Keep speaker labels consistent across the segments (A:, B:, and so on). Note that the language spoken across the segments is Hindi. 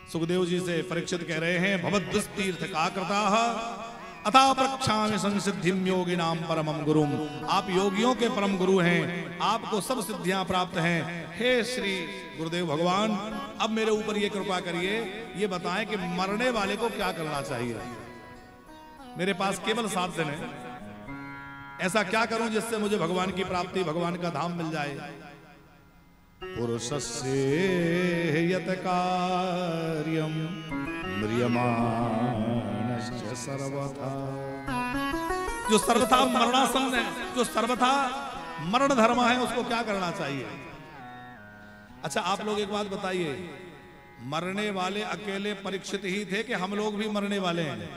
A: सुखदेव जी से परीक्षित कह रहे हैं, भवद्दुस्तीर्थ का कृताः अथा प्रक्षामि संसिद्धिम योगिनाम परमम गुरुम। आप योगियों के परम गुरु हैं, आपको सब सिद्धियां प्राप्त हैं। हे श्री गुरुदेव भगवान, अब मेरे ऊपर ये कृपा करिए, ये बताएं कि मरने वाले को क्या करना चाहिए। मेरे पास केवल 7 दिन है, ऐसा क्या करूं जिससे मुझे भगवान की प्राप्ति, भगवान का धाम मिल जाए। पुरुषस्य यत कार्यम म्रियमाणस्य सर्वथा। जो सर्वथा मरणासन्न है, जो सर्वथा मरण धर्म है, उसको क्या करना चाहिए। अच्छा आप लोग एक बात बताइए, मरने वाले अकेले परीक्षित ही थे कि हम लोग भी मरने वाले हैं।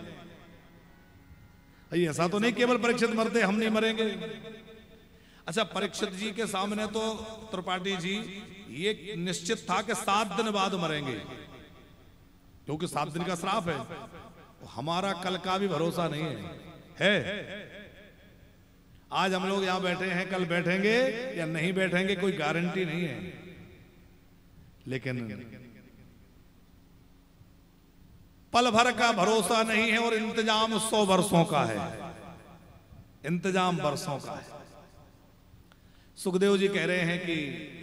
A: ऐसा तो नहीं केवल परीक्षित मरते, हम नहीं मरेंगे। अच्छा परीक्षित जी के सामने तो त्रिपाठी जी ये निश्चित था कि 7 दिन बाद मरेंगे, क्योंकि 7 दिन का श्राप है। हमारा कल का भी भरोसा नहीं है। आज हम लोग यहां बैठे हैं, कल बैठेंगे या नहीं बैठेंगे कोई गारंटी नहीं है। लेकिन पल भर का भरोसा नहीं है और इंतजाम 100 वर्षों का है, इंतजाम वर्षों का है। सुखदेव जी कह रहे हैं कि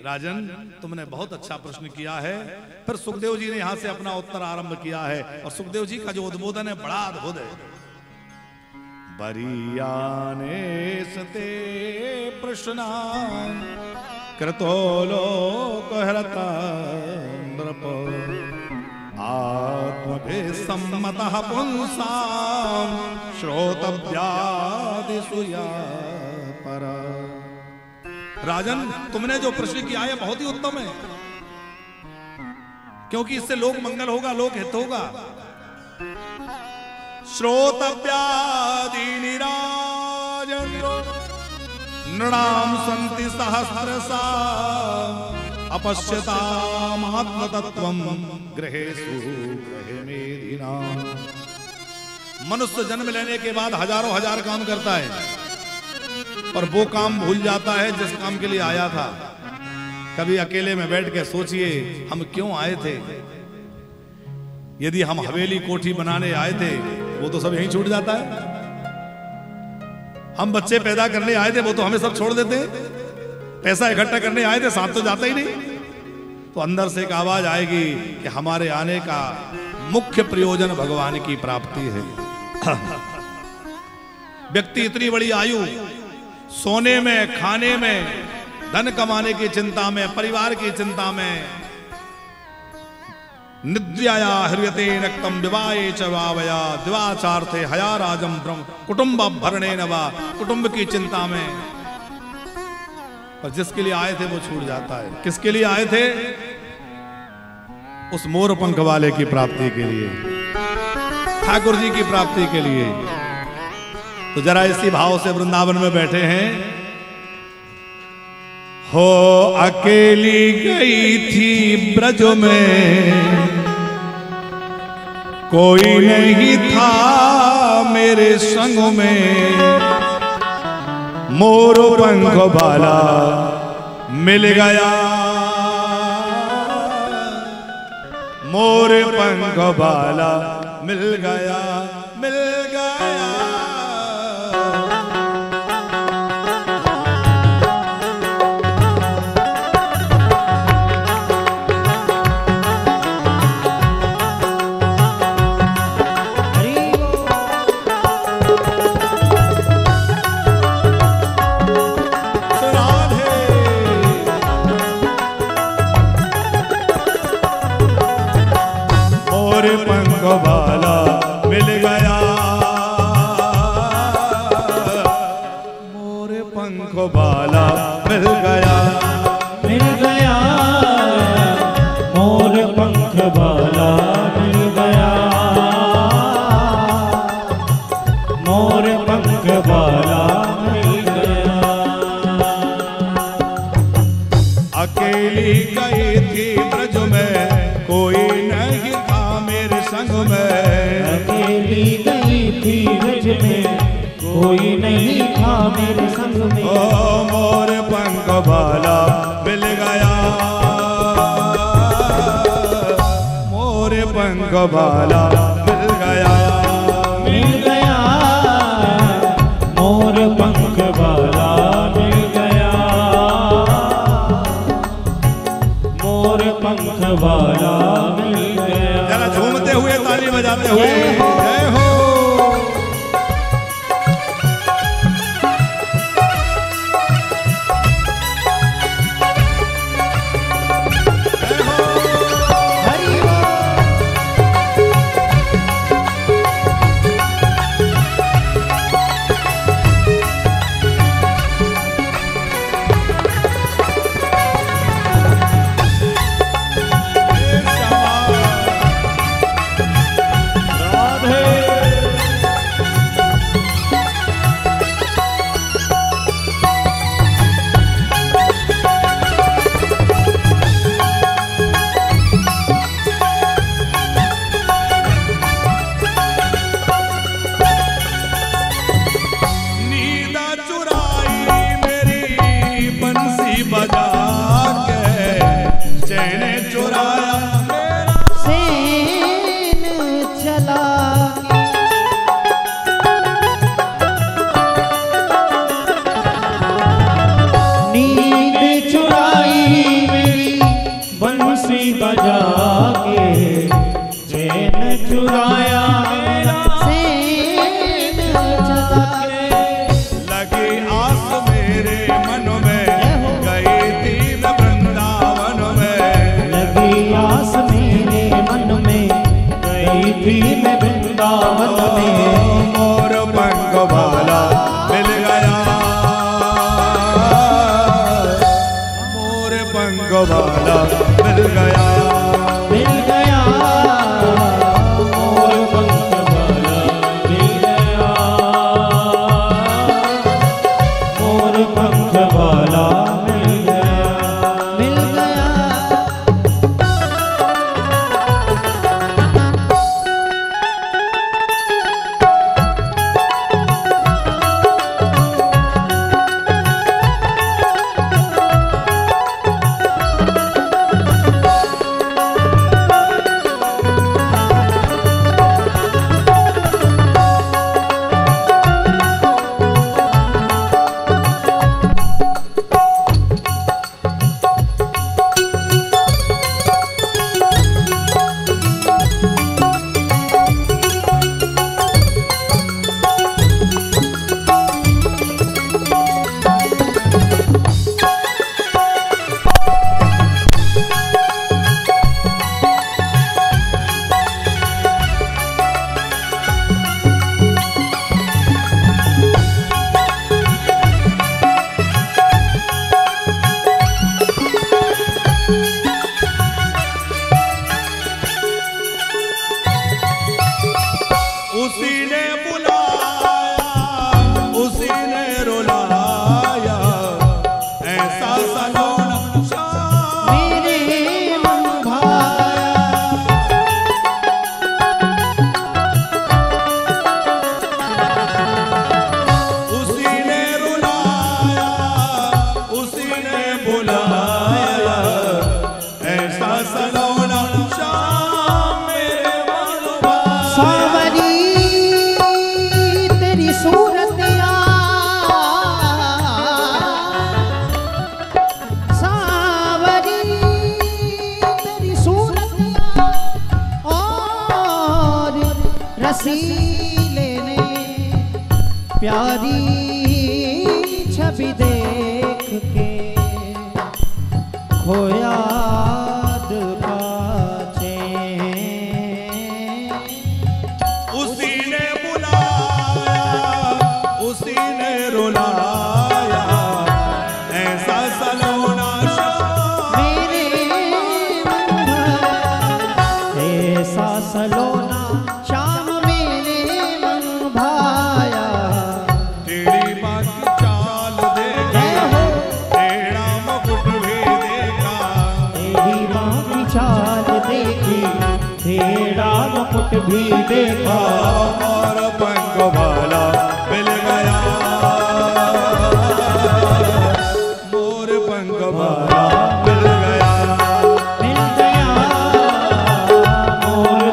A: राजन तुमने बहुत अच्छा प्रश्न किया है। फिर सुखदेव जी ने यहां से अपना उत्तर आरंभ किया है और सुखदेव जी का जो उद्बोधन है बड़ा अद्भुत है। बरियाने सते प्रश्न कृतो लोक हरता नृप आत्मभिसम्मतः पुंसां श्रोतव्यादिषु या परा। राजन तुमने जो प्रश्न किया है बहुत ही उत्तम है, क्योंकि इससे लोक मंगल होगा, लोक हित होगा। श्रोतव्यादीनि राजन नृणाम सन्ति सहस्रशा अपश्यतामात्मतत्त्वं गृहेषु गृहमेधिनाम्। मनुष्य जन्म लेने के बाद हजारों हजार काम करता है, पर वो काम भूल जाता है जिस काम के लिए आया था। कभी अकेले में बैठ के सोचिए हम क्यों आए थे। यदि हम हवेली कोठी बनाने आए थे वो तो सब यहीं छूट जाता है। हम बच्चे पैदा करने आए थे वो तो हमें सब छोड़ देते हैं। पैसा इकट्ठा करने आए थे, साथ तो जाता ही नहीं। तो अंदर से एक आवाज आएगी कि हमारे आने का मुख्य प्रयोजन भगवान की प्राप्ति है। व्यक्ति इतनी बड़ी आयु सोने में, खाने में, धन कमाने की चिंता में, परिवार की चिंता में, निद्राया ह्रियते नक्तम विवाहे च वावया दिवाचार्थे हया राजम ब्रह्म कुटुंब भरणे नवा। कुटुंब की चिंता में, पर जिसके लिए आए थे वो छूट जाता है। किसके लिए आए थे? उस मोर पंख वाले की प्राप्ति के लिए, ठाकुर जी की प्राप्ति के लिए। तो जरा इसी भाव से वृंदावन में बैठे हैं। हो अकेली गई थी ब्रज में, कोई नहीं था मेरे संग में। मोर पंख वाला मिल गया, मोर पंख वाला मिल गया, मिल गया।
B: वाला मिल गया, मोर पंख वाला मिल गया,
C: मिल गया, मोर पंख वाला मिल गया, मोर पंख वाला मिल गया।
B: अकेली गई थी ब्रज में, कोई नहीं था मेरे संग में।
C: अकेली गई थी ब्रज में, कोई नहीं था मेरे संग में।
B: ओ मोर पंख वाला मिल गया, मोर पंख वाला मिल गया,
C: मिल गया, मोर पंख वाला मिल गया, मोर पंख वाला मिल गया।
A: जरा झूमते हुए ताली बजाते हुए जय हो।
D: प्यारी छवि देख के खोया पाचे
A: उसी ने बुलाया उसी ने रुलाया ऐसा सलोना
D: मेरे ऐसा सलोना शाम मेरे मन भाया
A: तेरी माँ की चाल देखा तेरा मुकुट भी देखा
D: तेरी माँ की चाल देखी तेरा मुकुट भी देखा
A: और पंख वाला मिल गया मोर पंख वाला मिल गया
D: मिल गया मोर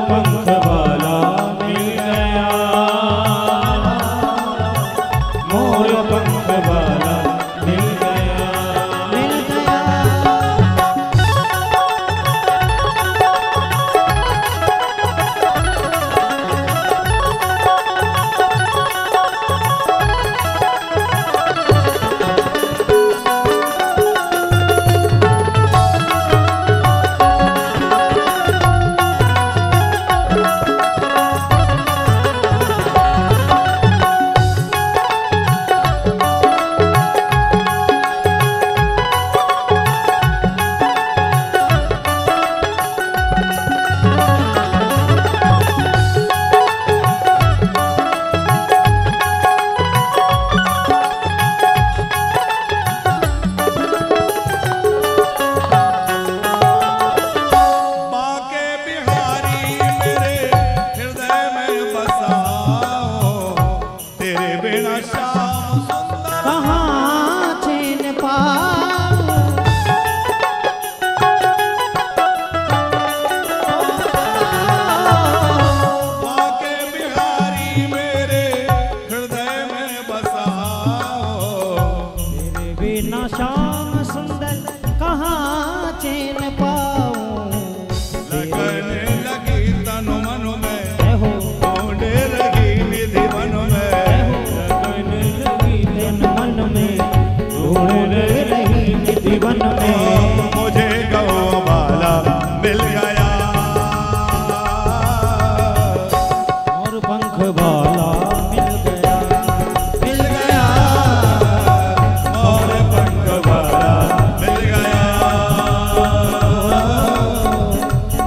B: लगने लगी तन मन में,
D: जय हो
B: ढूंढे रही निधि वन में,
D: लगने लगी तन मन में, ढूंढ रही निधि वन में।
B: मुझे गौवाला मिल गया,
D: और पंख वाला मिल गया,
B: मिल गया, और पंख वाला मिल गया,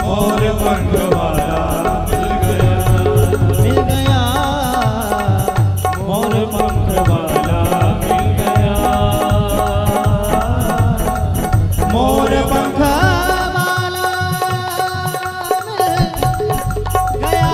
B: और पंख वाला मिल गया,
D: मिल गया, और पंख वाला मिल गया, मोर पंख वाला मिल गया,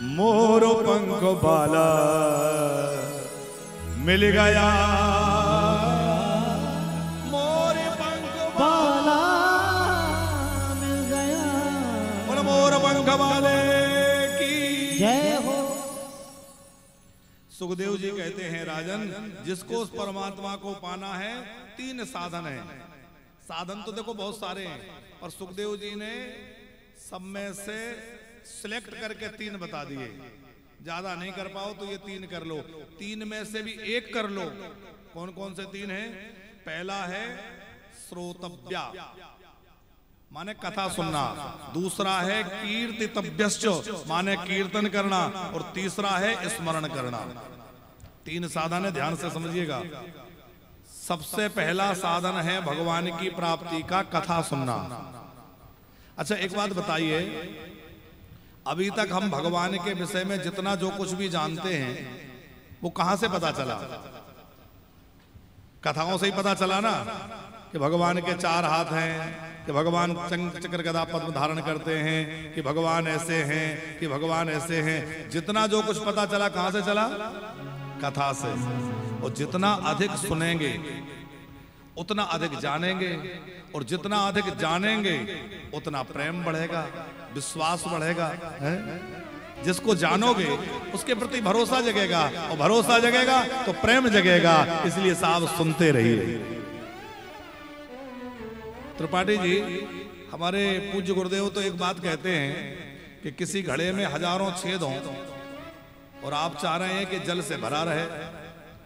D: मोर पंख वाला मिल गया।
B: मोर पंख वाला मिल गया, मोर पंख
D: बाला मिल गया।
A: बोलो मोर पंख वाले की।
D: जय हो।
A: सुखदेव जी कहते हैं राजन, जिसको उस परमात्मा को पाना है 3 साधन है। साधन तो देखो बहुत सारे हैं, पर सुखदेव जी ने सब में से सिलेक्ट करके 3 बता दिए। ज्यादा नहीं कर पाओ तो ये 3 कर लो, 3 में से भी 1 कर लो। कौन कौन से 3 हैं? पहला है श्रोतव्या, माने कथा सुनना। दूसरा है कीर्तितव्यश्च, माने कीर्तन करना। और तीसरा है स्मरण करना। 3 साधन है, ध्यान से समझिएगा। सबसे पहला साधन है भगवान की प्राप्ति का कथा सुनना। अच्छा एक बात बताइए, अभी तक हम भगवान के विषय में जितना जो कुछ भी जानते हैं वो कहां से पता चला? कथाओं से ही पता चला ना, कि भगवान के 4 हाथ हैं, कि भगवान चक्र गदा पद्म धारण करते हैं, कि भगवान ऐसे हैं, कि भगवान ऐसे हैं। जितना जो कुछ पता चला कहां से चला? कथा से। और जितना अधिक सुनेंगे उतना अधिक जानेंगे, और जितना अधिक जानेंगे उतना प्रेम बढ़ेगा, विश्वास बढ़ेगा। है? जिसको जानोगे उसके प्रति भरोसा जगेगा, और भरोसा जगेगा तो प्रेम जगेगा। इसलिए साहब सुनते रहिए। त्रिपाठी जी हमारे पूज्य गुरुदेव तो एक बात कहते हैं कि किसी घड़े में हजारों छेद हों और आप चाह रहे हैं कि जल से भरा रहे,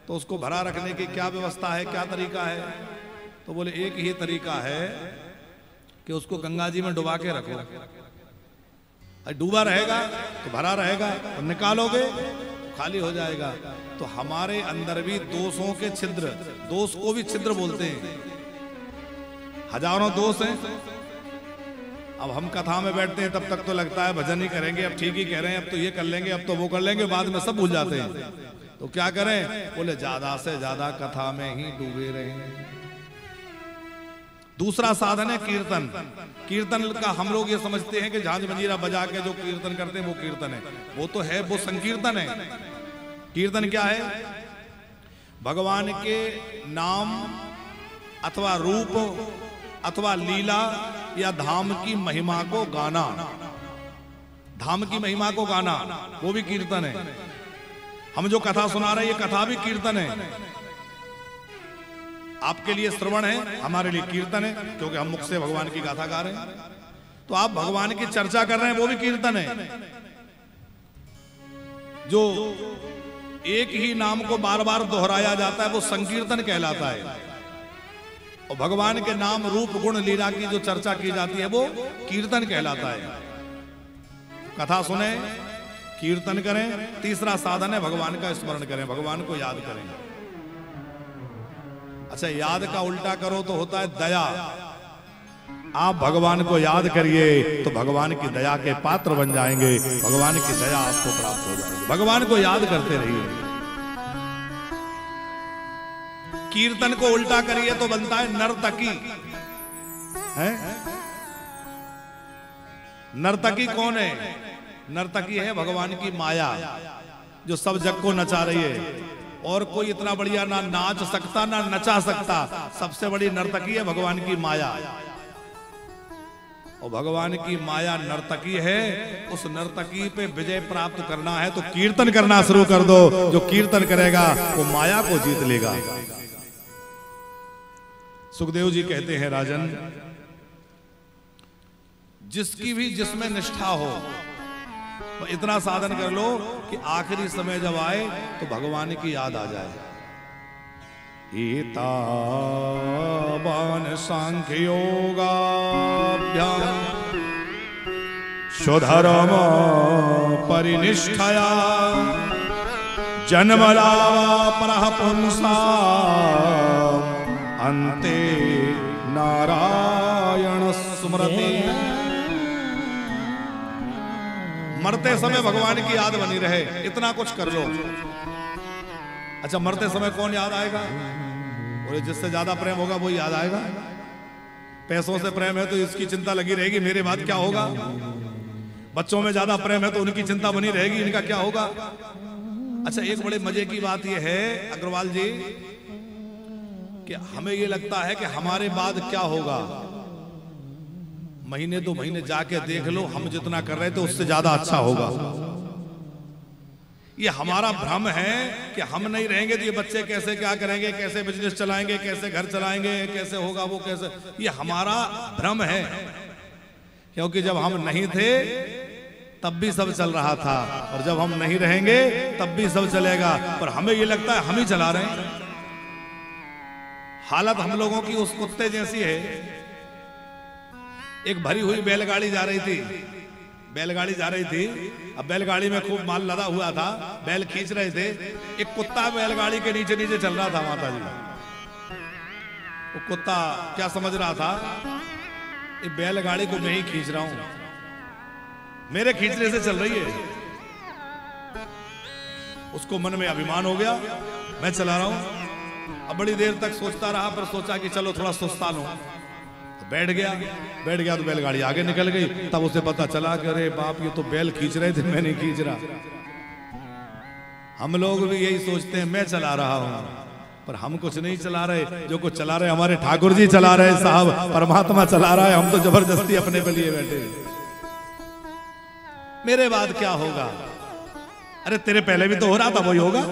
A: तो उसको भरा रखने की क्या व्यवस्था है, क्या तरीका है? तो बोले एक ही तरीका है कि उसको गंगा जी में डुबा के रखो। डूबा रहेगा तो भरा रहेगा, और निकालोगे तो खाली हो जाएगा। तो हमारे अंदर भी दोषों के छिद्र, दोष को भी छिद्र बोलते हैं। हजारों दोष हैं। अब हम कथा में बैठते हैं तब तक तो लगता है भजन ही करेंगे, अब ठीक ही कह रहे हैं, अब तो ये कर लेंगे, अब तो वो कर लेंगे, बाद में सब भूल जाते हैं। तो क्या करें? बोले ज्यादा से ज्यादा कथा में ही डूबे रहें। दूसरा साधन है कीर्तन। कीर्तन का हम लोग ये समझते हैं कि झांझ मंजीरा बजा के जो कीर्तन करते हैं वो कीर्तन है। वो तो है, वो संकीर्तन है। कीर्तन क्या है? भगवान के नाम अथवा रूप अथवा लीला या धाम की महिमा को गाना। धाम की महिमा को गाना वो भी कीर्तन है। हम जो कथा सुना रहे हैं ये कथा भी कीर्तन है। आपके लिए श्रवण है, हमारे लिए कीर्तन है, क्योंकि हम मुख से भगवान की गाथा गा रहे हैं। तो आप भगवान की चर्चा कर रहे हैं, वो भी कीर्तन है। जो एक ही नाम को बार बार दोहराया जाता है वो संकीर्तन कहलाता है। और भगवान के नाम रूप गुण लीला की जो चर्चा की जाती है वो कीर्तन कहलाता है। कथा सुने, कीर्तन करें। तीसरा साधन है भगवान का स्मरण करें, भगवान को याद करें। अच्छा, याद का उल्टा करो तो होता है दया। आप भगवान को याद करिए तो भगवान की दया के पात्र बन जाएंगे, भगवान की दया आपको प्राप्त हो जाएगी। भगवान को याद करते रहिए। कीर्तन को उल्टा करिए तो बनता है नर्तकी। है? नर्तकी कौन है? नर्तकी है भगवान की माया, जो सब जग को नचा रही है। और कोई इतना बढ़िया ना नाच सकता ना नचा सकता। सबसे बड़ी नर्तकी है भगवान की माया। और भगवान की माया नर्तकी है, उस नर्तकी पे विजय प्राप्त करना है तो कीर्तन करना शुरू कर दो। जो कीर्तन करेगा वो माया को जीत लेगा। सुखदेव जी कहते हैं, राजन, जिसकी भी जिसमें निष्ठा हो तो इतना साधन कर लो कि आखिरी समय जब आए तो भगवान की याद आ जाए। एतावान सांख्य योगाभ्याम स्वधर्म परिनिष्ठया जन्मलापरः पुंसाम् अन्ते नारायण स्मृति। मरते समय भगवान की याद बनी रहे, इतना कुछ कर लो। अच्छा, मरते समय कौन याद आएगा? बोले जिससे ज्यादा प्रेम होगा वो याद आएगा। पैसों से प्रेम है तो इसकी चिंता लगी रहेगी, मेरे बाद क्या होगा। बच्चों में ज्यादा प्रेम है तो उनकी चिंता बनी रहेगी, इनका क्या होगा। अच्छा, एक बड़े मजे की बात यह है अग्रवाल जी कि हमें यह लगता है कि हमारे बाद क्या होगा। महीने 2 महीने जाके देख लो, हम जितना कर रहे थे उससे ज्यादा अच्छा होगा। ये हमारा भ्रम है कि हम नहीं रहेंगे तो ये बच्चे कैसे क्या करेंगे, कैसे बिजनेस चलाएंगे, कैसे घर चलाएंगे, कैसे होगा वो कैसे। ये हमारा भ्रम है, क्योंकि जब हम नहीं थे तब भी सब चल रहा था और जब हम नहीं रहेंगे तब भी सब चलेगा। पर हमें ये लगता है हम ही चला रहे हैं। हालत हम लोगों की उस कुत्ते जैसी है। एक भरी हुई बैलगाड़ी जा रही थी, बैलगाड़ी जा रही थी। अब बैलगाड़ी में खूब माल लदा हुआ था, बैल खींच रहे थे। एक कुत्ता बैलगाड़ी के नीचे नीचे चल रहा था। माता जी, वो कुत्ता क्या समझ रहा था, ये बैलगाड़ी को मैं ही खींच रहा हूं, मेरे खींचने से चल रही है। उसको मन में अभिमान हो गया, मैं चला रहा हूं। अब बड़ी देर तक सोचता रहा, पर सोचा कि चलो थोड़ा सुस्ता लूं। बैठ गया तो बैलगाड़ी आगे निकल गई। तब उसे पता चला कि अरे बाप, ये तो बैल खींच रहे थे, मैं नहीं खींच रहा। हम लोग भी यही सोचते हैं, मैं चला रहा हूं, पर हम कुछ नहीं चला रहे। जो कुछ चला रहे हमारे ठाकुर जी चला रहे, साहब परमात्मा चला रहा है। हम तो जबरदस्ती अपने पे लिए बैठे। मेरे बाद क्या होगा? अरे तेरे पहले भी तो हो रहा था, वही होगा।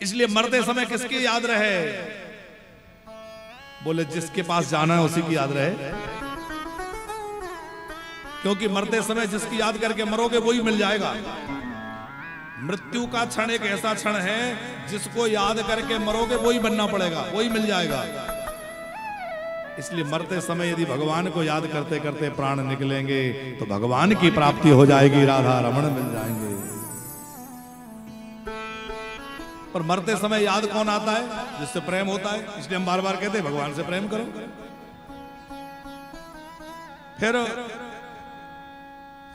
A: इसलिए मरते समय किसकी याद रहे? बोले जिसके पास जाना है उसी की याद रहे, क्योंकि मरते समय जिसकी याद करके मरोगे वही मिल जाएगा। मृत्यु का क्षण एक ऐसा क्षण है, जिसको याद करके मरोगे वही बनना पड़ेगा, वही मिल जाएगा। इसलिए मरते समय यदि भगवान को याद करते करते प्राण निकलेंगे तो भगवान की प्राप्ति हो जाएगी, राधा रमण मिल जाएंगे। पर मरते समय याद कौन आता है? जिससे प्रेम होता है। इसलिए हम बार बार कहते हैं भगवान से प्रेम करो। फिर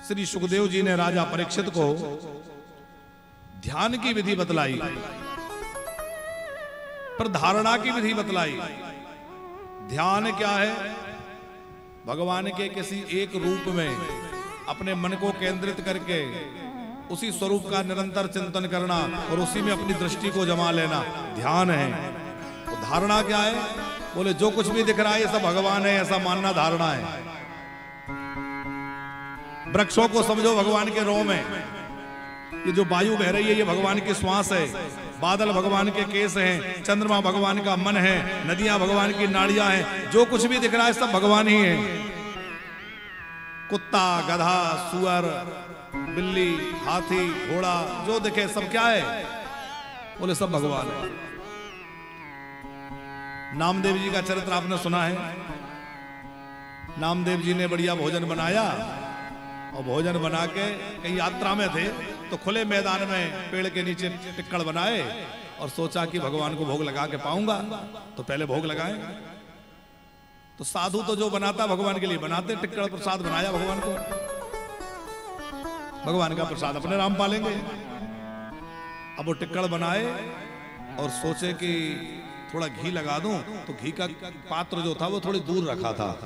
A: श्री सुखदेव जी ने राजा परीक्षित को ध्यान की विधि बतलाई, पर धारणा की विधि बतलाई। ध्यान क्या है? भगवान के किसी एक रूप में अपने मन को केंद्रित करके उसी स्वरूप का निरंतर चिंतन करना और उसी में अपनी दृष्टि को जमा लेना ध्यान है। तो धारणा क्या है? बोले जो कुछ भी दिख रहा है ये सब भगवान है, ऐसा मानना धारणा है। वृक्षों को समझो भगवान के रोम में। ये जो वायु बह रही है ये भगवान की श्वास है, बादल भगवान के केस हैं, चंद्रमा भगवान का मन है, नदियां भगवान की नाड़ियां हैं। जो कुछ भी दिख रहा है सब भगवान ही है। कुत्ता, गधा, सुअर, बिल्ली, हाथी, घोड़ा, जो दिखे सब क्या है? बोले सब भगवान है। नामदेव जी का चरित्र आपने सुना है। नामदेव जी ने बढ़िया भोजन बनाया और भोजन बना के कहीं यात्रा में थे तो खुले मैदान में पेड़ के नीचे टिक्कड़ बनाए और सोचा कि भगवान को भोग लगा के पाऊंगा, तो पहले भोग लगाए। तो साधु तो जो बनाता भगवान के लिए बनाते, टिक्कड़ प्रसाद बनाया भगवान को। भगवान का प्रसाद अपने राम पालेंगे। अब वो टिक्कड़ बनाए और सोचे कि थोड़ा घी लगा दूं, तो घी का पात्र जो था वो थोड़ी दूर रखा था।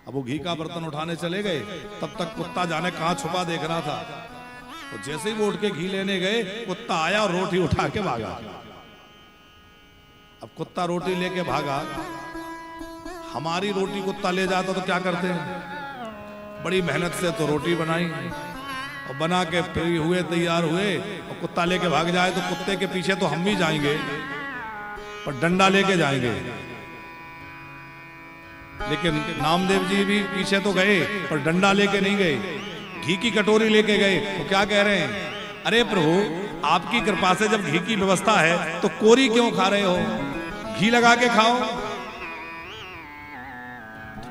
A: अब वो घी का बर्तन उठाने चले गए, तब तक कुत्ता जाने कहां छुपा देख रहा था। तो जैसे ही वो उठ के घी लेने गए, कुत्ता आया और रोटी उठा के भागा। अब कुत्ता रोटी लेके भागा, हमारी रोटी कुत्ता ले जाता तो क्या करते हैं? बड़ी मेहनत से तो रोटी बनाई और बना के फ्री हुए, तैयार हुए, और कुत्ता लेके भाग जाए तो कुत्ते के पीछे तो हम भी जाएंगे, पर डंडा लेके जाएंगे। लेकिन नामदेव जी भी पीछे तो गए पर डंडा लेके नहीं गए, घी की कटोरी लेके गए। तो क्या कह रहे हैं? अरे प्रभु, आपकी कृपा से जब घी की व्यवस्था है तो कोरी क्यों खा रहे हो? घी लगा के खाओ।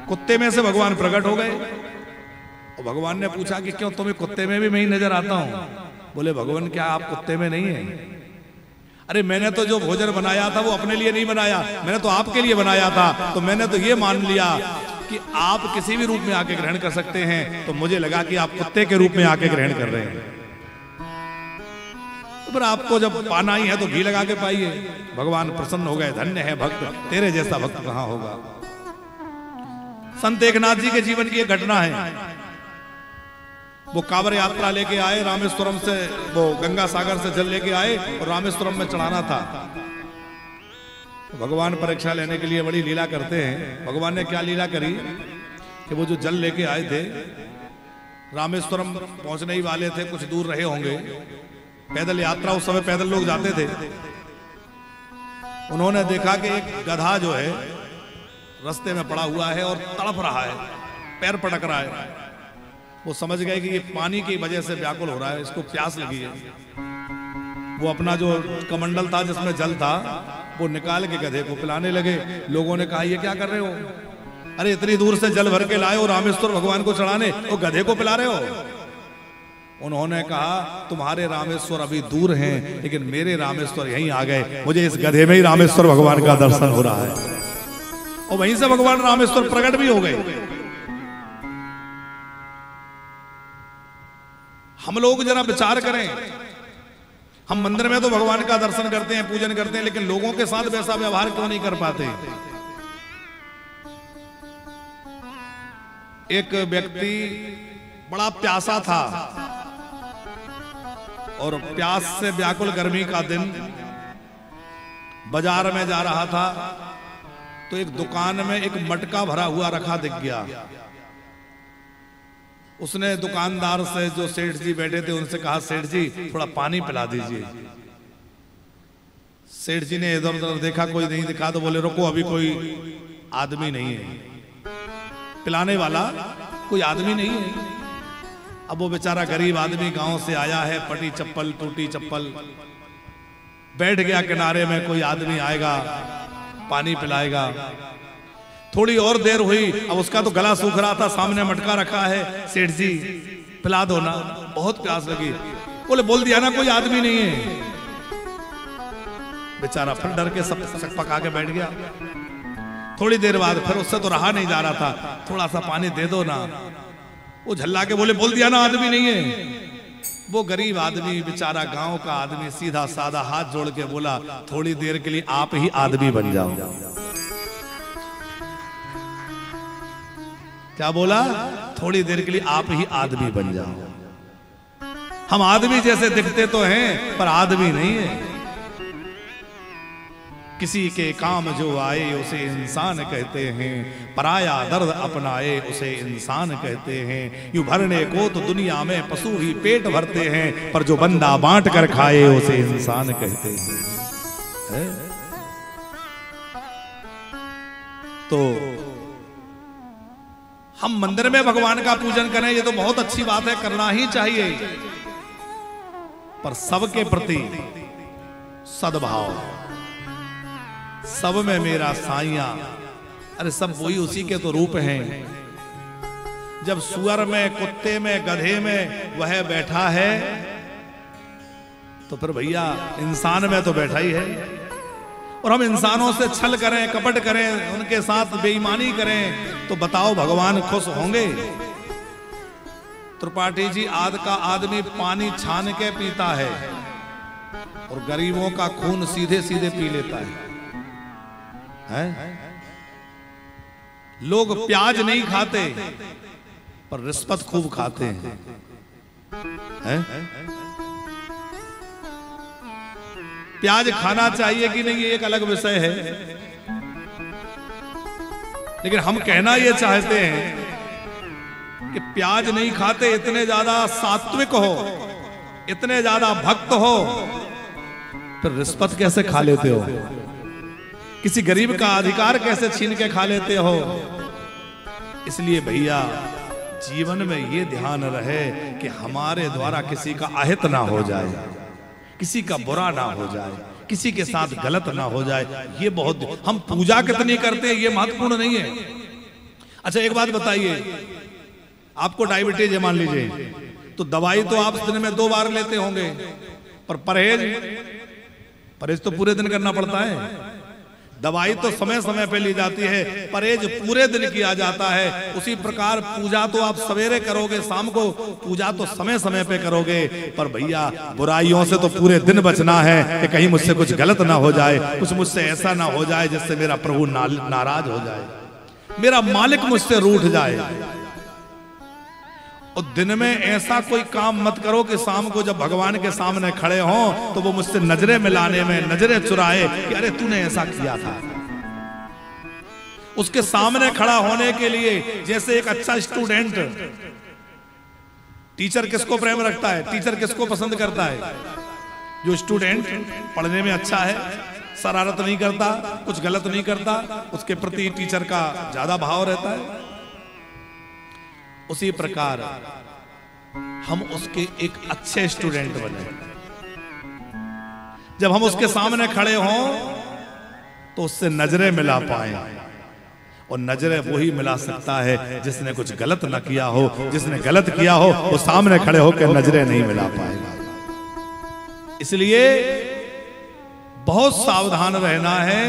A: कुत्ते में से भगवान प्रकट हो गए और भगवान ने पूछा कि क्यों, तुम्हें कुत्ते में भी मैं ही नजर आता हूं? बोले भगवान, क्या आप कुत्ते में नहीं है? अरे मैंने तो जो भोजन बनाया था वो अपने लिए नहीं बनाया, मैंने तो आपके लिए बनाया था। तो मैंने तो ये मान लिया कि आप किसी भी रूप में आके ग्रहण कर सकते हैं, तो मुझे लगा कि आप कुत्ते के रूप में आके ग्रहण कर रहे हैं। तो फिर आपको जब पाना ही है तो घी लगा के पाइए। भगवान प्रसन्न हो गए, धन्य है भक्त, तेरे जैसा भक्त कहां होगा। संत एकनाथ जी के जीवन की एक घटना है। वो कांवड़ यात्रा लेके आए रामेश्वरम से, वो गंगा सागर से जल लेके आए और रामेश्वरम में चढ़ाना था। भगवान परीक्षा लेने के लिए बड़ी लीला करते हैं। भगवान ने क्या लीला करी कि वो जो जल लेके आए थे, रामेश्वरम पहुंचने ही वाले थे, कुछ दूर रहे होंगे, पैदल यात्रा, उस समय पैदल लोग जाते थे। उन्होंने देखा कि एक गधा जो है रास्ते में पड़ा हुआ है और तड़प रहा है, पैर पटक रहा है। वो समझ गए कि ये पानी की वजह से व्याकुल हो रहा है, इसको प्यास लगी है। वो अपना जो कमंडल था जिसमें जल था वो निकाल के गधे को पिलाने लगे। लोगों ने कहा, ये क्या कर रहे हो? अरे इतनी दूर से जल भर के लाए हो रामेश्वर भगवान को चढ़ाने, और गधे को पिला रहे हो? उन्होंने कहा, तुम्हारे रामेश्वर अभी दूर हैं, लेकिन मेरे रामेश्वर यहीं आ गए। मुझे इस गधे में ही रामेश्वर भगवान का दर्शन हो रहा है। और वहीं से भगवान रामेश्वर प्रकट भी हो गए। हम लोग जरा विचार करें, हम मंदिर में तो भगवान का दर्शन करते हैं, पूजन करते हैं, लेकिन लोगों के साथ वैसा व्यवहार क्यों नहीं कर पाते? एक व्यक्ति बड़ा प्यासा था और प्यास से व्याकुल, गर्मी का दिन, बाजार में जा रहा था तो एक दुकान में एक मटका भरा हुआ रखा दिख गया। उसने दुकानदार से, जो सेठ जी बैठे थे, उनसे कहा, सेठ जी थोड़ा पानी पिला दीजिए। सेठ जी ने इधर उधर देखा, कोई नहीं दिखा, तो बोले रुको, अभी कोई आदमी नहीं है, पिलाने वाला कोई आदमी नहीं है। अब वो बेचारा गरीब आदमी गांव से आया है, फटी चप्पल, टूटी चप्पल, बैठ गया किनारे में, कोई आदमी आएगा पानी पिलाएगा। थोड़ी और देर हुई, अब उसका तो गला सूख रहा था, सामने मटका रखा है, सेठ जी पिला दो ना, बहुत प्यास लगी। बोले, बोल दिया ना कोई आदमी नहीं है। बेचारा फिर डर के सब पका के बैठ गया। थोड़ी देर बाद फिर उससे तो रहा नहीं जा रहा था, थोड़ा सा पानी दे दो ना। वो झल्ला के बोले, बोल दिया ना आदमी नहीं है। वो गरीब आदमी, बेचारा गांव का आदमी, सीधा साधा हाथ जोड़ के बोला, थोड़ी देर के लिए आप ही आदमी बन जाओ। क्या बोला? थोड़ी देर के लिए आप ही आदमी बन जाओ। हम आदमी जैसे दिखते तो हैं, पर आदमी नहीं है। किसी के काम जो आए उसे इंसान कहते हैं, पराया दर्द अपनाए उसे इंसान कहते हैं। यूं भरने को तो दुनिया में पशु ही पेट भरते हैं, पर जो बंदा बांट कर खाए उसे इंसान कहते हैं। तो हम मंदिर में भगवान का पूजन करें, ये तो बहुत अच्छी बात है, करना ही चाहिए, पर सबके प्रति सद्भाव, सब में मेरा साइया। अरे सब वही उसी के तो रूप हैं। जब सुअर में, कुत्ते में, गधे में वह बैठा है, तो फिर भैया इंसान में तो बैठा ही है। और हम इंसानों से छल करें, कपट करें, उनके साथ बेईमानी करें, तो बताओ भगवान खुश होंगे? त्रिपाठी जी, आद का आदमी पानी छान के पीता है और गरीबों का खून सीधे सीधे पी लेता है। लोग प्याज नहीं खाते पर रिश्वत खूब खाते हैं। प्याज खाना चाहिए कि नहीं, ये एक अलग विषय है। लेकिन हम कहना ये चाहते हैं कि प्याज नहीं खाते, इतने ज्यादा सात्विक हो, इतने ज्यादा भक्त हो, फिर रिश्वत कैसे खा लेते हो? किसी गरीब का अधिकार कैसे छीन के खा लेते हो? इसलिए भैया जीवन में ये ध्यान रहे कि हमारे द्वारा किसी का अहित ना हो जाए, किसी का बुरा ना हो जाए, किसी के साथ गलत ना हो जाए। ये बहुत, हम पूजा कितनी करते हैं ये महत्वपूर्ण नहीं है। अच्छा एक बात बताइए, आपको डायबिटीज है मान लीजिए, तो दवाई तो आप दिन में 2 बार लेते होंगे, पर परहेज तो पूरे दिन करना पड़ता है। दवाई तो समय समय पे ली जाती है, परहेज पूरे दिन किया जाता है। उसी प्रकार पूजा तो आप सवेरे करोगे, शाम को पूजा तो समय समय पे करोगे, पर भैया बुराइयों से तो पूरे दिन बचना है कि कहीं मुझसे कुछ गलत ना हो जाए, कुछ मुझसे ऐसा ना हो जाए जिससे मेरा प्रभु नाराज हो जाए, मेरा मालिक मुझसे रूठ जाए। और दिन में ऐसा कोई काम मत करो कि शाम को जब भगवान के सामने खड़े हों तो वो मुझसे नजरें मिलाने में नजरें चुराए कि अरे तूने ऐसा किया था। उसके सामने खड़ा होने के लिए, जैसे एक अच्छा स्टूडेंट, टीचर किसको प्रेम रखता है, टीचर किसको पसंद करता है? जो स्टूडेंट पढ़ने में अच्छा है, शरारत नहीं करता, कुछ गलत नहीं करता, उसके प्रति टीचर का ज्यादा भाव रहता है। उसी प्रकार हम उसके एक अच्छे स्टूडेंट बने। जब हम उसके सामने खड़े हों तो उससे नजरें मिला पाए, और नजरें वही मिला सकता है जिसने कुछ गलत ना किया हो। जिसने गलत किया हो वो सामने खड़े होकर नजरें नहीं मिला पाएगा। इसलिए बहुत सावधान रहना है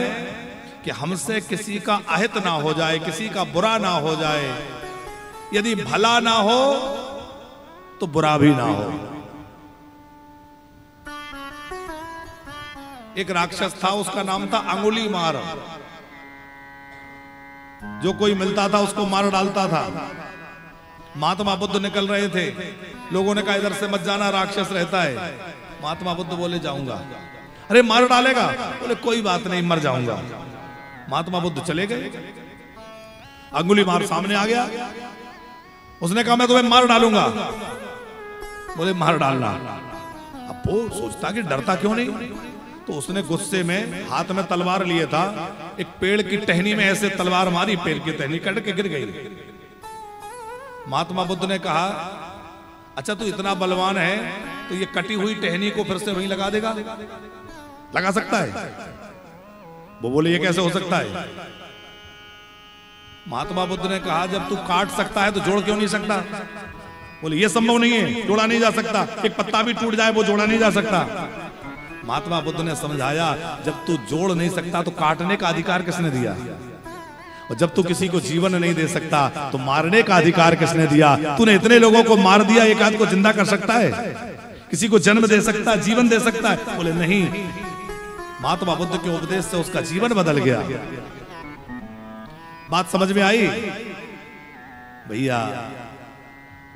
A: कि हमसे किसी का अहित ना हो जाए, किसी का बुरा ना हो जाए। यदि भला ना हो तो बुरा भी ना हो। एक राक्षस था, उसका नाम था अंगुलीमार। जो कोई मिलता था उसको मार डालता था। महात्मा बुद्ध निकल रहे थे, लोगों ने कहा इधर से मत जाना, राक्षस रहता है। महात्मा बुद्ध बोले जाऊंगा। अरे मार डालेगा? बोले कोई बात नहीं, मर जाऊंगा। महात्मा बुद्ध चले गए। अंगुलीमार सामने आ गया, उसने कहा मैं तुम्हें मार डालूंगा। बोले मार डालना। अब वो सोचता कि डरता क्यों नहीं, तो उसने गुस्से में हाथ में तलवार लिए था, एक पेड़ की टहनी में ऐसे तलवार मारी, पेड़ की टहनी कट के गिर गई। महात्मा बुद्ध ने कहा अच्छा तू इतना बलवान है तो ये कटी हुई टहनी को फिर से वहीं लगा देगा? लगा सकता है? वो बोले ये कैसे हो सकता है? महात्मा बुद्ध ने कहा जब तू काट सकता है तो जोड़ क्यों नहीं सकता? बोले ये संभव नहीं है, जोड़ा नहीं जा सकता। एक पत्ता भी टूट जाए वो जोड़ा नहीं जा सकता। महात्मा बुद्ध ने समझाया जब तू जोड़ नहीं सकता तो काटने का अधिकार किसने दिया? और जब तू किसी को जीवन नहीं दे सकता तो मारने का अधिकार किसने दिया? तूने इतने लोगों को मार दिया, एक आध को जिंदा कर सकता है? किसी को जन्म दे सकता है, जीवन दे सकता है? बोले नहीं। महात्मा बुद्ध के उपदेश से उसका जीवन बदल गया। बात समझ में आई? भैया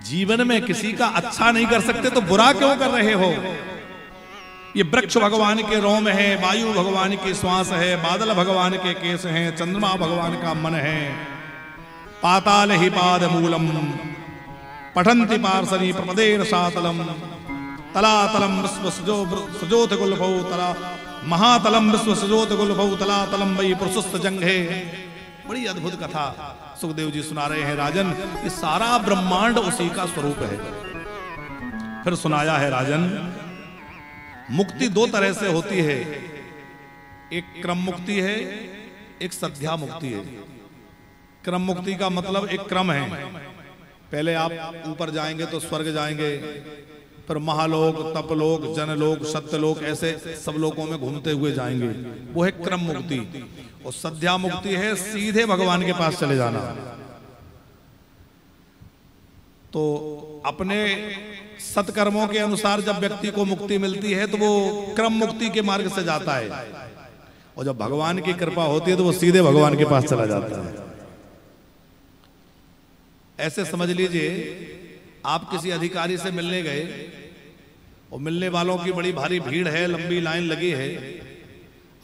A: जीवन में किसी का अच्छा नहीं कर सकते तो बुरा क्यों कर रहे हो? ये वृक्ष भगवान के रोम है, वायु भगवान की श्वास है, बादल भगवान के केस हैं, चंद्रमा भगवान का मन है। पाताल ही पाद मूलम पठंति पार्षणी प्रपदेर सातलम तलातलम विश्व सुजोत गुलभौ तला महातलम विश्व सुजोत गुलभौ तलातलम वही पुरुषस्थ जंघे। बड़ी अद्भुत कथा सुखदेव जी सुना रहे हैं। राजन ये सारा ब्रह्मांड उसी का स्वरूप है। फिर सुनाया है राजन मुक्ति दो तरह से होती है, एक क्रम मुक्ति है, एक संध्या मुक्ति है। क्रम मुक्ति का मतलब एक क्रम है, पहले आप ऊपर जाएंगे तो स्वर्ग जाएंगे, फिर महालोक, तपलोक, जनलोक, सत्यलोक, ऐसे सब लोकों में घूमते हुए जाएंगे, वो है क्रम मुक्ति। और संध्या मुक्ति है सीधे भगवान के पास चले जाना। तो अपने सत्कर्मों के अनुसार जब व्यक्ति को मुक्ति मिलती है तो वो क्रम मुक्ति के मार्ग से जाता है, और जब भगवान की कृपा होती है तो वो सीधे भगवान के पास चला जाता है। ऐसे समझ लीजिए आप किसी अधिकारी से मिलने गए और मिलने वालों की बड़ी भारी भीड़ है, लंबी लाइन लगी है।